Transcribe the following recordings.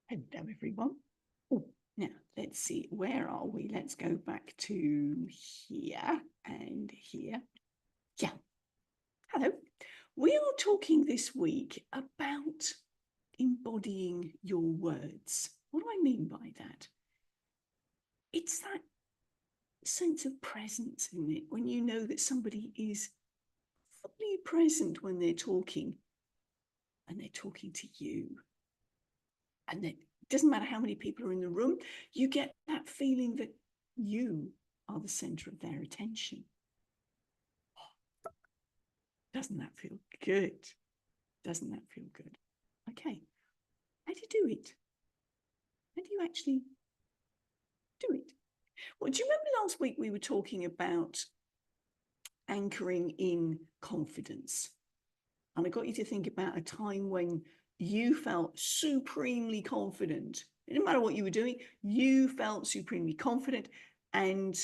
Hello, everyone. Oh, now, let's see, where are we? Let's go back to here and here. Yeah. Hello. We are talking this week about embodying your words. What do I mean by that? It's that sense of presence, isn't it? When you know that somebody is fully present when they're talking and they're talking to you. And it doesn't matter how many people are in the room, you get that feeling that you are the center of their attention. Doesn't that feel good? Doesn't that feel good? Okay. How do you do it? How do you actually do it? Well, do you remember last week we were talking about anchoring in confidence? And I got you to think about a time when you felt supremely confident. It didn't matter what you were doing, you felt supremely confident, and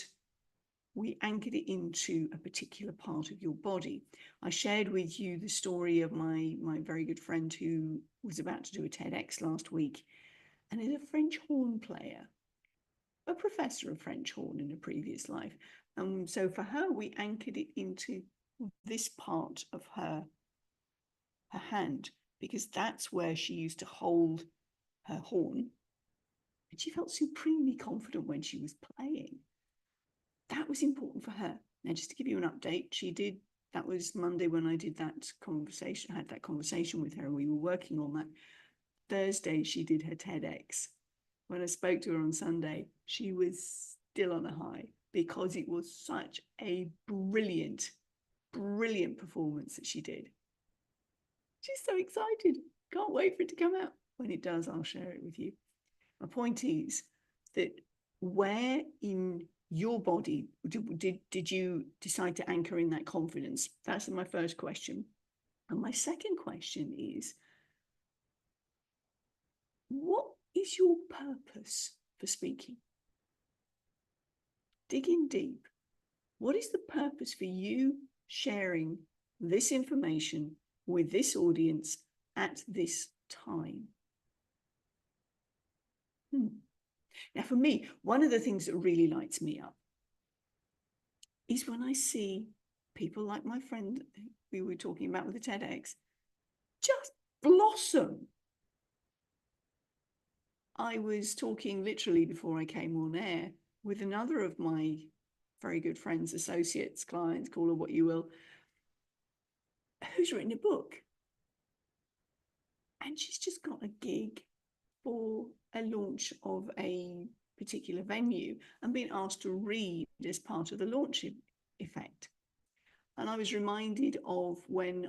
we anchored it into a particular part of your body. I shared with you the story of my very good friend who was about to do a TEDx last week, and is a French horn player, a professor of French horn in a previous life. And so for her, we anchored it into this part of her hand, because that's where she used to hold her horn, and she felt supremely confident when she was playing. That was important for her. Now, just to give you an update, that was Monday when I did that conversation, had that conversation with her, and we were working on that. Thursday, she did her TEDx. When I spoke to her on Sunday, she was still on a high because it was such a brilliant performance that she did. She's so excited. Can't wait for it to come out. When it does, I'll share it with you. My point is that where in your body did you decide to anchor in that confidence? That's my first question. And my second question is, what is your purpose for speaking? Dig in deep. What is the purpose for you sharing this information with this audience at this time? Now, for me, one of the things that really lights me up is when I see people like my friend we were talking about with the TEDx just blossom. I was talking literally before I came on air with another of my very good friends, associates, clients, call her what you will, who's written a book. And she's just got a gig for a launch of a particular venue and been asked to read as part of the launch effect. And I was reminded of when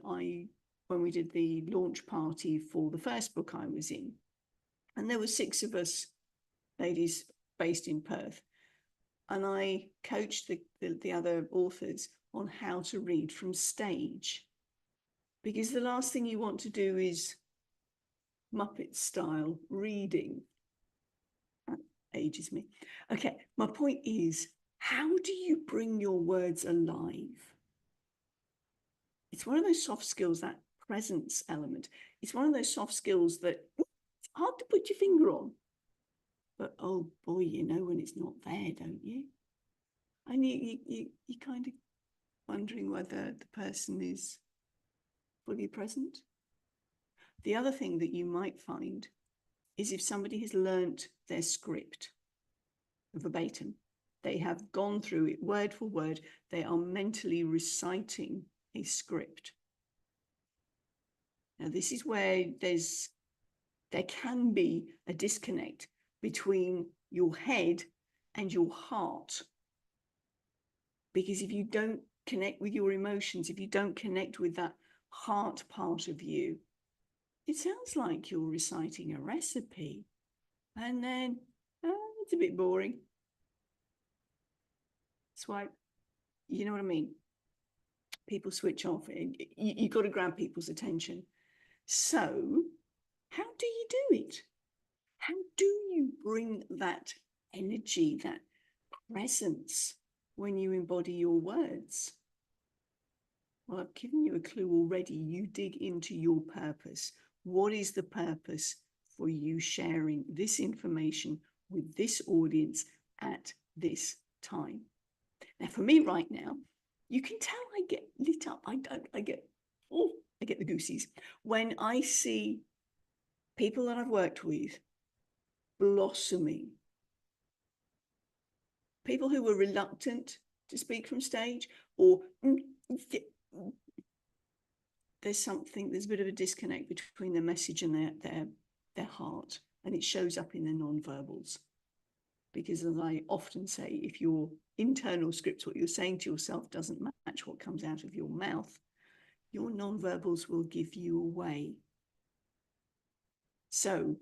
we did the launch party for the first book I was in. And there were 6 of us ladies based in Perth. And I coached the other authors on how to read from stage. Because the last thing you want to do is Muppet style reading. That ages me. Okay, my point is, how do you bring your words alive? It's one of those soft skills, that presence element. It's one of those soft skills that it's hard to put your finger on. But oh boy, you know when it's not there, don't you? And you kind of wondering whether the person is fully present. The other thing that you might find is if somebody has learnt their script verbatim, they have gone through it word for word, they are mentally reciting a script. Now, this is where there can be a disconnect between your head and your heart. Because if you don't connect with your emotions, if you don't connect with that heart part of you, it sounds like you're reciting a recipe. And then it's a bit boring. That's why, you know what I mean? People switch off. You've got to grab people's attention. So how do you do it? How do you bring that energy, that presence when you embody your words? Well, I've given you a clue already. You dig into your purpose. What is the purpose for you sharing this information with this audience at this time. Now, for me right now, you can tell I get lit up. I get the goosies when I see people that I've worked with blossoming. People who were reluctant to speak from stage, or there's a bit of a disconnect between their message and their heart, and it shows up in their non-verbals. Because as I often say, if your internal scripts, what you're saying to yourself, doesn't match what comes out of your mouth, your non-verbals will give you away. So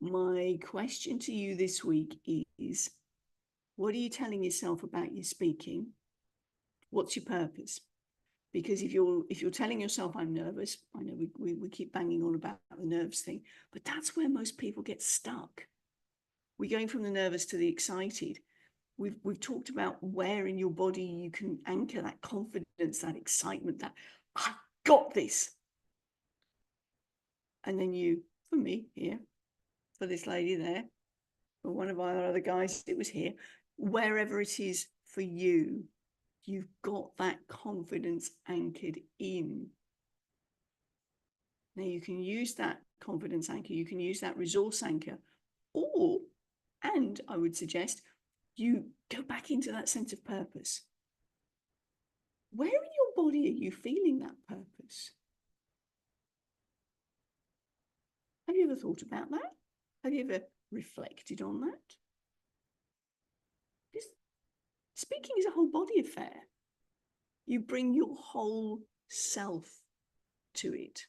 my question to you this week is, what are you telling yourself about your speaking? What's your purpose? Because if you're telling yourself, I'm nervous, I know we keep banging on about the nerves thing, but that's where most people get stuck. We're going from the nervous to the excited. We've talked about where in your body you can anchor that confidence, that excitement, that I've got this. And then for me here, for this lady there, for one of our other guys, it was here, wherever it is for you, you've got that confidence anchored in. Now you can use that confidence anchor, you can use that resource anchor, and I would suggest you go back into that sense of purpose. Where in your body are you feeling that purpose? Have you ever thought about that? Have you ever reflected on that? Because speaking is a whole body affair. You bring your whole self to it.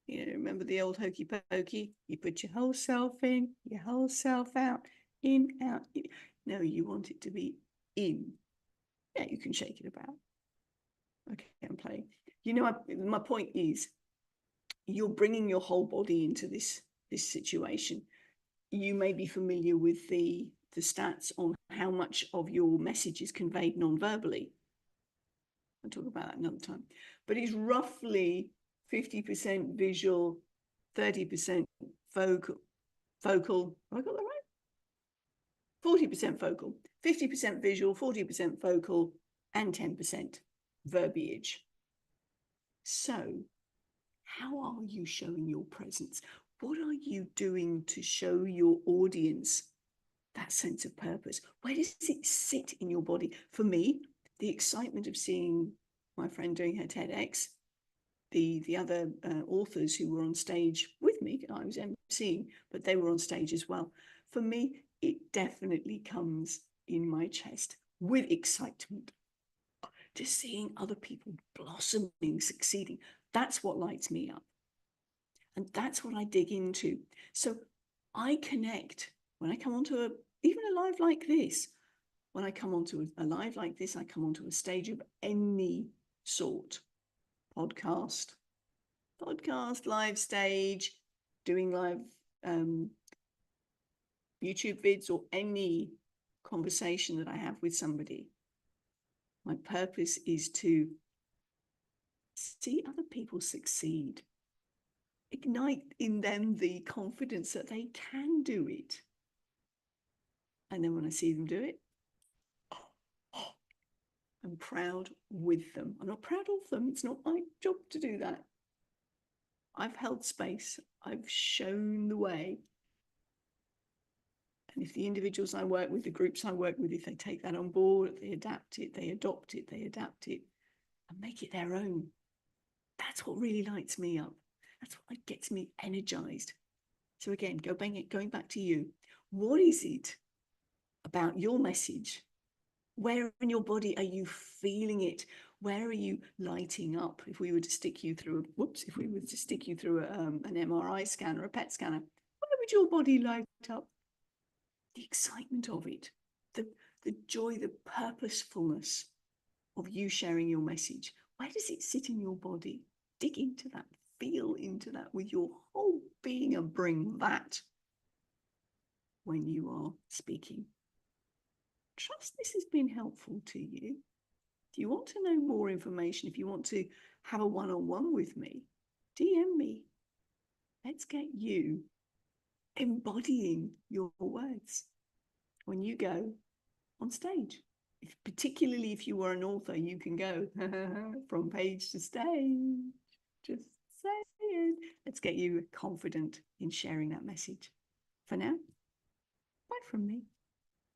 You know, remember the old hokey pokey? You put your whole self in, your whole self out, in, out. In. No, you want it to be in. Yeah, you can shake it about. Okay, I'm playing. You know, my point is, you're bringing your whole body into this situation. You may be familiar with the stats on how much of your message is conveyed non-verbally. I'll talk about that another time. But it's roughly 50% visual, 30% vocal. Have I got that right? 40% vocal, 50% visual, 40% vocal, and 10% verbiage. So how are you showing your presence? What are you doing to show your audience that sense of purpose? Where does it sit in your body? For me, the excitement of seeing my friend doing her TEDx, the other authors who were on stage with me, I was emceeing, but they were on stage as well. For me, it definitely comes in my chest with excitement. Just seeing other people blossoming, succeeding, that's what lights me up. And that's what I dig into. So I connect when I come onto even a live like this. When I come onto a live like this, I come onto a stage of any sort. Podcast, live stage, doing live YouTube vids, or any conversation that I have with somebody. My purpose is to see other people succeed, ignite in them the confidence that they can do it. And then when I see them do it, I'm proud with them. I'm not proud of them. It's not my job to do that. I've held space. I've shown the way. And if the individuals I work with, the groups I work with, if they take that on board, if they adapt it, they adopt it, and make it their own, that's what really lights me up. That's what gets me energized. So again, going back to you, what is it about your message? Where in your body are you feeling it? Where are you lighting up? If we were to stick you through an MRI scan or a PET scanner, where would your body light up? The excitement of it, the joy, the purposefulness of you sharing your message. Where does it sit in your body? Dig into that, feel into that with your whole being, and bring that when you are speaking. Trust this has been helpful to you. Do you want to know more information? If you want to have a one-on-one with me, DM me. Let's get you embodying your words when you go on stage. Particularly if you are an author, you can go from page to stage. Just saying. Let's get you confident in sharing that message. For now, bye from me.